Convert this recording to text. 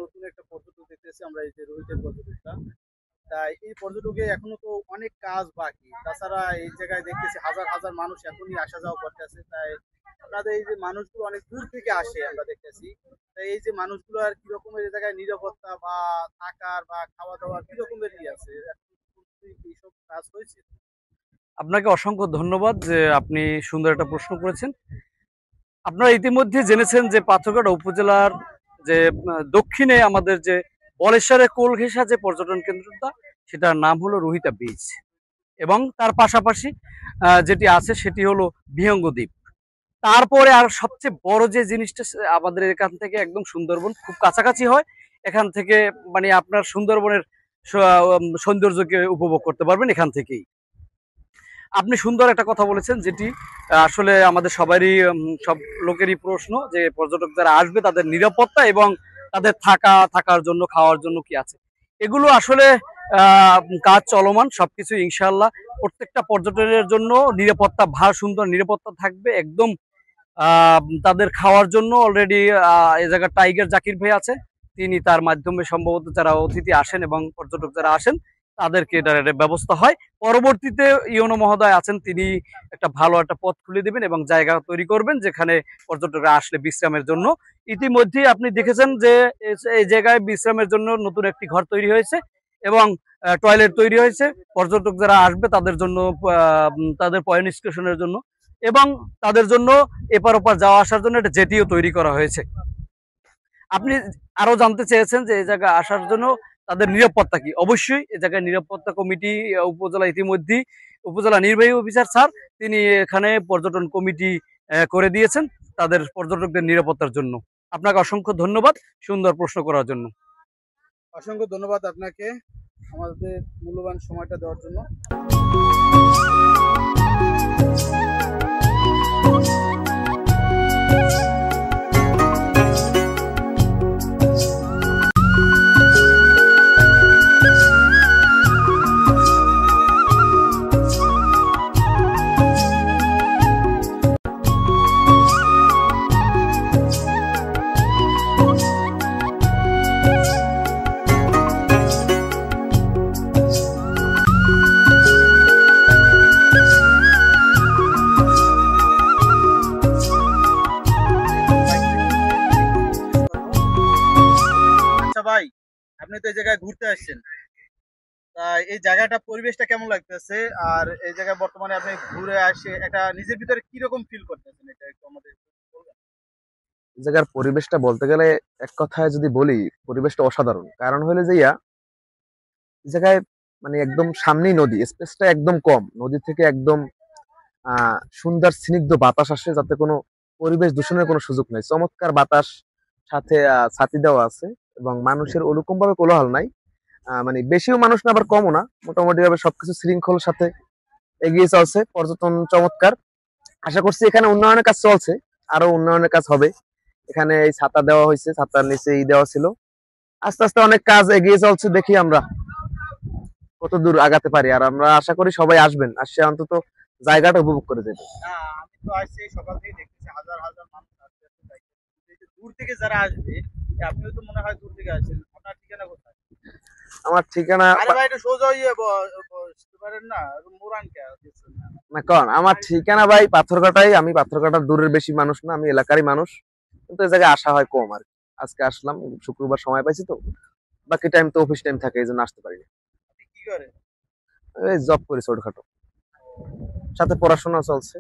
নতুন একটা পর্যটক দেখতেছি আমরা, এই যে রোহিতের পর্যটকটা। তাই এই পর্যটকে এখনো তো অনেক কাজ বাকি। তাছাড়া এই জায়গায় দেখতেছি হাজার হাজার মানুষ এখনই আসা যাওয়া করতেছে। তাই আপনাদের এই যে মানুষগুলো অনেক দূর থেকে আসে আমরা দেখতেছি। তাই এই যে মানুষগুলো আর কি রকমের এই জায়গায় নিরাপত্তা বা থাকার বা খাওয়া দাওয়ার কি রকমের আছে, এইসব কাজ হয়েছে? আপনাকে অসংখ্য ধন্যবাদ যে আপনি সুন্দর একটা প্রশ্ন করেছেন। আপনারা ইতিমধ্যে জেনেছেন যে পাথরঘাটা উপজেলার যে দক্ষিণে আমাদের যে বলেশ্বরের কোল ঘেঁষা যে পর্যটন কেন্দ্রটা, সেটার নাম হলো রোহিতা বিচ। এবং তার পাশাপাশি যেটি আছে সেটি হলো বিহঙ্গ দ্বীপ। তারপরে আর সবচেয়ে বড় যে জিনিসটা আমাদের এখান থেকে একদম সুন্দরবন খুব কাছাকাছি হয়। এখান থেকে মানে আপনার সুন্দরবনের সৌন্দর্যকে উপভোগ করতে পারবেন এখান থেকেই। আপনি সুন্দর একটা কথা বলেছেন, যেটি আসলে আমাদের সবারই সব লোকেরই প্রশ্ন, যে পর্যটক যারা আসবে তাদের নিরাপত্তা এবং তাদের থাকার জন্য খাওয়ার জন্য কি আছে। এগুলো আসলে কাজ চলমান, সবকিছু ইনশাআল্লাহ প্রত্যেকটা পর্যটনের জন্য নিরাপত্তা সুন্দর নিরাপত্তা থাকবে একদম। তাদের খাওয়ার জন্য অলরেডি এই জায়গায় টাইগার জাকির ভাই আছে, তিনি তার মাধ্যমে সম্ভবত যারা অতিথি আসেন এবং পর্যটক যারা আসেন তাদেরকে এটার একটা ব্যবস্থা হয়। পরবর্তীতে ইউনো মহোদয় আছেন, তিনি একটা ভালো একটা পথ খুলে দিবেন এবং জায়গা তৈরি করবেন যেখানে পর্যটকরা আসলে বিশ্রামের জন্য। ইতিমধ্যেই আপনি দেখেছেন যে এই জায়গায় বিশ্রামের জন্য নতুন একটি ঘর তৈরি হয়েছে এবং টয়লেট তৈরি হয়েছে পর্যটক যারা আসবে তাদের জন্য, তাদের পয়েন্ট স্টেশনের জন্য, এবং তাদের জন্য এপার ওপার যাওয়া আসার জন্য একটা জেটিও তৈরি করা হয়েছে। আপনি আরো জানতে চেয়েছেন যে এই জায়গায় আসার জন্য তাদের নিরাপত্তা কি। অবশ্যই এই জায়গায় নিরাপত্তা কমিটি উপজেলা ইতিমধ্যেই উপজেলা নির্বাহী অফিসার স্যার তিনি এখানে পর্যটন কমিটি করে দিয়েছেন তাদের পর্যটকদের নিরাপত্তার জন্য। আপনাকে অসংখ্য ধন্যবাদ সুন্দর প্রশ্ন করার জন্য। অসংখ্য ধন্যবাদ আপনাকে আমাদের মূল্যবান সময়টা দেওয়ার জন্য। আচ্ছা ভাই, আপনি তো এই জায়গায় ঘুরতে আসছেন, তা এই জায়গাটা পরিবেশটা কেমন লাগতেছে? আর এই জায়গায় বর্তমানে আপনি ঘুরে আসে একটা নিজের ভিতরে কি রকম ফিল করতেছেন, এটা একটু আমাদের বলবেন? এই জায়গার পরিবেশটা বলতে গেলে এক কথায় যদি বলি, পরিবেশটা অসাধারণ। কারণ হলো যে এই জায়গায় মানে একদম সামনেই নদী, স্পেসটা একদম কম, নদী থেকে একদম সুন্দর স্নিগ্ধ বাতাস আসে, যাতে কোনো পরিবেশ দূষণের কোনো সুযোগ নেই। চমৎকার বাতাস, সাথে ছাতি দেওয়া আছে, এবং মানুষের ওরকম ভাবে কোলাহল নাই। মানে বেশিও মানুষ না আবার কমও না, মোটামুটি ভাবে সবকিছু শৃঙ্খল সাথে এগিয়ে চলছে। পর্যটন চমৎকার। আশা করছি এখানে উন্নয়নের কাজ চলছে, আরো উন্নয়নের কাজ হবে। এখানে এই ছাতা দেওয়া হয়েছে, ছাতার নিচে দেওয়া ছিল। আস্তে আস্তে অনেক কাজ এগিয়ে চলছে, দেখি আমরা কত দূর আগাতে পারি। আর আমরা আশা করি সবাই আসবেন, আসছে অন্তত জায়গাটা উপভোগ করে যাবে। না, আমি তো আসছি সকাল থেকে দেখতেছি হাজার হাজার মানুষ আসছে এই যে দূর থেকে যারা আসবে, আপনিও তো মনে হয় দূর থেকে আসছেন, আপনার ঠিকানা কোথায়? আমার ঠিকানা আরে ভাই একটু সোজা হইয়ে বসতে পারেন না, মোরান কে দিচ্ছেন না? না কন, আমার ঠিকানা ভাই পাথরঘাটাই। আমি পাথরঘাটার দূরের বেশি মানুষ না, আমি এলাকারই মানুষ, কিন্তু এই জায়গায় আসা হয় কম আর কি। আজকে আসলাম, শুক্রবার সময় পাইছি তো, বাকি টাইম তো অফিস টাইম থাকে, এই জন্য আসতে পারি না। আপনি কি করেন? এই জব করি ছোটখাটো, সাথে পড়াশোনা চলছে।